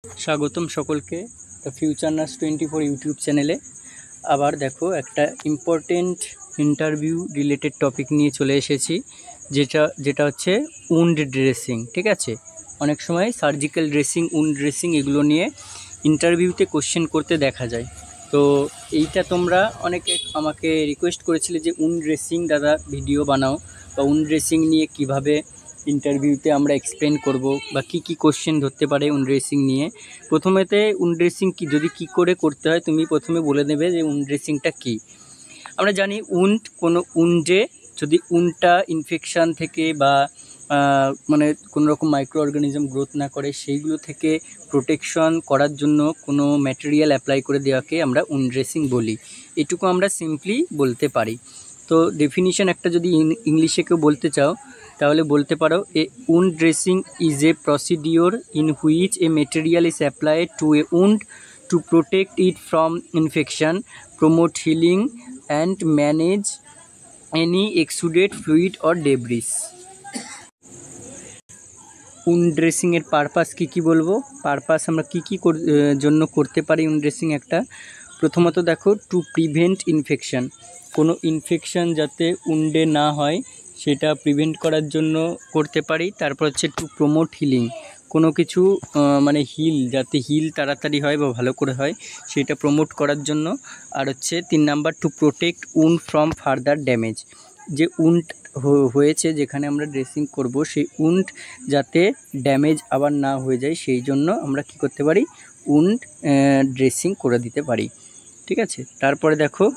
স্বাগতম সকলকে the future nurse 24 YouTube চ্যানেলে। আবার দেখো একটা ইম্পর্টেন্ট ইন্টারভিউ রিলেটেড টপিক নিয়ে চলে এসেছি, যেটা হচ্ছে উন্ড ড্রেসিং। ঠিক আছে, অনেক সময় সার্জিক্যাল ড্রেসিং, উন্ড ড্রেসিং এগুলো নিয়ে ইন্টারভিউতে কোশ্চেন করতে দেখা যায়। তো এইটা তোমরা অনেকে আমাকে রিকোয়েস্ট করেছিলে যে উন্ড ড্রেসিং দাদা ভিডিও বানাও, বা উন্ড ড্রেসিং নিয়ে কিভাবে ইন্টারভিউতে আমরা এক্সপ্লেন করব, বা কি কি কোশ্চেন ধরতে পারে উন্ড ড্রেসিং নিয়ে। প্রথমেতে উন্ড ড্রেসিং কি করে করতে হয় তুমি প্রথমে বলে দেবে যে উন্ড ড্রেসিংটা কী। আমরা জানি কোনো উন্ডে যদি উন্ডটা ইনফেকশান থেকে বা মানে কোনো রকম মাইক্রো অর্গানিজম গ্রোথ না করে, সেইগুলো থেকে প্রোটেকশন করার জন্য কোনো ম্যাটেরিয়াল অ্যাপ্লাই করে দেওয়াকে আমরা উন্ড ড্রেসিং বলি। এটুকু আমরা সিম্পলি বলতে পারি। তো ডেফিনিশন একটা যদি ইংলিশে কেউ বলতে চাও তাহলে বলতে পারো, a wound dressing is a procedure in which a material is applied to a wound to protect it from infection, promote healing and manage any exuded fluid or debris. Wound ড্রেসিংয়ের পারপাস কী বলবো, purpose আমরা কী জন্য করতে পারি wound dressing. একটা প্রথমত দেখো, টু প্রিভেন্ট ইনফেকশান, কোনো ইনফেকশান যাতে উন্ডে না হয় সেটা প্রিভেন্ট করার জন্য করতে পারি। তারপর হচ্ছে টু প্রমোট হিলিং, কোনো কিছু মানে যাতে হিল তাড়াতাড়ি হয় বা ভালো করে হয় সেটা প্রমোট করার জন্য। আর হচ্ছে 3 number, to protect wound from further damage, যে উন্ড হয়েছে যেখানে আমরা ড্রেসিং করব সেই উন্ড যাতে ড্যামেজ আবার না হয়ে যায়, সেই জন্য আমরা কি করতে পারি, উন্ড ড্রেসিং করে দিতে পারি। ঠিক আছে, তারপরে দেখো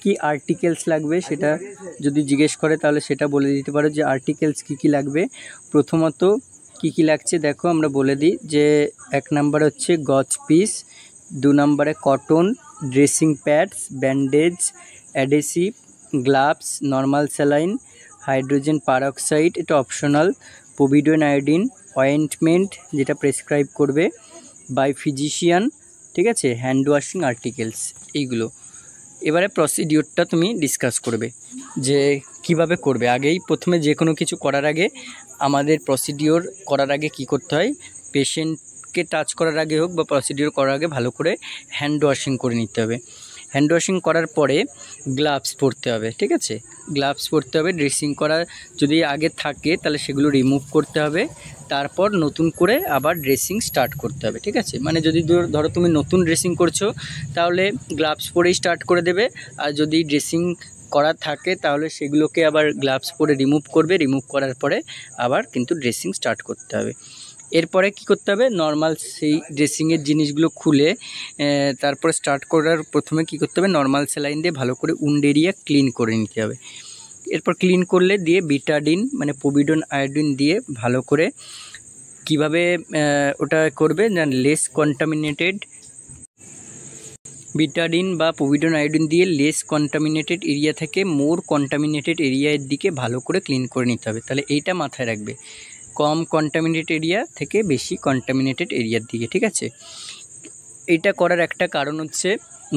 কি আর্টিকেলস লাগবে, সেটা যদি জিজ্ঞেস করে তাহলে সেটা বলে দিতে পারো যে আর্টিকেলস কি লাগবে। প্রথমত কি লাগছে দেখো, আমরা বলে দিই যে 1 নাম্বার হচ্ছে গজ পিস, 2 নাম্বারে cotton, dressing pads, bandage, adhesive, gloves, normal saline, hydrogen peroxide এটা অপশনাল, পোভিডন আয়োডিন, অয়েন্টমেন্ট যেটা প্রেসক্রাইব করবে বাই ফিজিশিয়ান। ঠিক আছে, হ্যান্ড ওয়াশিং আর্টিকেলস এইগুলো। এবারে প্রসিডিওরটা তুমি ডিসকাস করবে যে কিভাবে করবে। আগেই প্রথমে যে কোনো কিছু করার আগে আমাদের প্রসিডিওর করার আগে কি করতে হয়, পেশেন্টকে টাচ করার আগে হোক বা প্রসিডিওর করার আগে ভালো করে হ্যান্ড ওয়াশিং করে নিতে হবে। হ্যান্ড ওয়াশিং করার পরে গ্লাভস পরতে হবে। ঠিক আছে, গ্লাভস পরতে হবে। ড্রেসিং করা যদি আগে থাকে তাহলে সেগুলো রিমুভ করতে হবে, তারপর নতুন করে আবার ড্রেসিং স্টার্ট করতে হবে। ঠিক আছে, মানে যদি ধরো তুমি নতুন ড্রেসিং করছো তাহলে গ্লাভস পরেই স্টার্ট করে দেবে, আর যদি ড্রেসিং করা থাকে তাহলে সেগুলোকে আবার গ্লাভস পরে রিমুভ করবে, রিমুভ করার পরে আবার কিন্তু ড্রেসিং স্টার্ট করতে হবে। এরপরে কি করতে হবে, নর্মাল সেই ড্রেসিংয়ের জিনিসগুলো খুলে তারপরে স্টার্ট করার প্রথমে কি করতে হবে, নর্মাল স্যালাইন দিয়ে ভালো করে উন্ড এরিয়া ক্লিন করে নিতে হবে। এরপর ক্লিন করলে দিয়ে বিটাডিন মানে পোভিডন আয়োডিন দিয়ে ভালো করে কিভাবে ওটা করবে না, লেস কন্টামিনেটেড, বিটাডিন বা পোভিডন আয়োডিন দিয়ে লেস কন্টামিনেটেড এরিয়া থেকে মোর কন্টামিনেটেড এরিয়ার দিকে ভালো করে ক্লিন করে নিতে হবে। তাহলে এইটা মাথায় রাখবে, কম কন্টামিনেটেড এরিয়া থেকে বেশি কন্টামিনেটেড এরিয়ার দিকে। ঠিক আছে, এইটা করার একটা কারণ হচ্ছে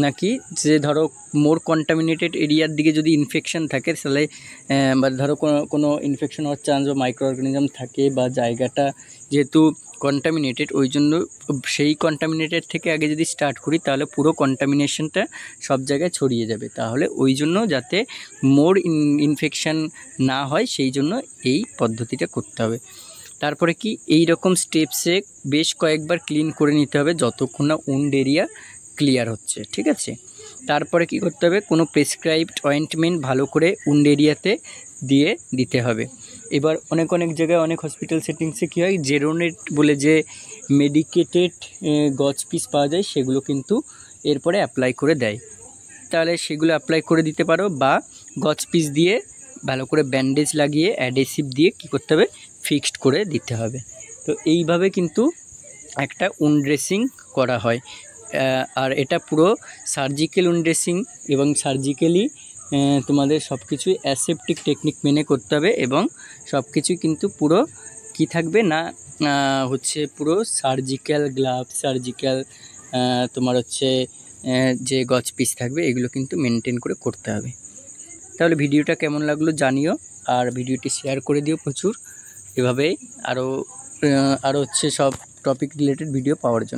নাকি যে ধরো মোর কন্টামিনেটেড এরিয়ার দিকে যদি ইনফেকশন থাকে তাহলে বা ধরো কোনো ইনফেকশন হওয়ার চান্স বা মাইক্রো অর্গানিজম থাকে, বা জায়গাটা যেহেতু কন্টামিনেটেড ওই জন্য সেই কন্টামিনেটেড থেকে আগে যদি স্টার্ট করি তাহলে পুরো কন্টামিনেশনটা সব জায়গায় ছড়িয়ে যাবে। তাহলে ওই জন্য যাতে মোর ইনফেকশন না হয় সেই জন্য এই পদ্ধতিটা করতে হবে। তারপরে কি এই রকম স্টেপসে বেশ কয়েকবার ক্লিন করে নিতে হবে যতক্ষণ না উন্ড এরিয়া ক্লিয়ার হচ্ছে। ঠিক আছে, তারপরে কি করতে হবে, কোনো প্রেসক্রাইবড অয়েন্টমেন্ট ভালো করে উন্ড এরিয়াতে দিয়ে দিতে হবে। এবার অনেক জায়গায় অনেক হসপিটাল সেটিংসে কী হয়, জেরোনেট বলে যে মেডিকেটেড গজ পিস পাওয়া যায় সেগুলো কিন্তু এরপরে অ্যাপ্লাই করে দেয়, তাহলে সেগুলো অ্যাপ্লাই করে দিতে পারো, বা গজ পিস দিয়ে ভালো করে ব্যান্ডেজ লাগিয়ে অ্যাডেসিভ দিয়ে কী করতে হবে, ফিক্সড করে দিতে হবে। তো এইভাবে কিন্তু একটা উন্ড ড্রেসিং করা হয়। আর এটা পুরো সার্জিক্যাল উন্ড ড্রেসিং, এবং সার্জিক্যালি তোমাদের সব কিছুই অ্যাসেপটিক টেকনিক মেনে করতে হবে, এবং সব কিছুই কিন্তু পুরো কি থাকবে না হচ্ছে পুরো সার্জিক্যাল গ্লাভ, সার্জিক্যাল তোমার হচ্ছে যে গজ পিস থাকবে এগুলো কিন্তু মেনটেন করে করতে হবে। তাহলে ভিডিওটা কেমন লাগলো জানিও, আর ভিডিওটি শেয়ার করে দিও প্রচুর। এভাবে আরও হচ্ছে সব টপিক রিলেটেড ভিডিও পাওয়ার জন্য।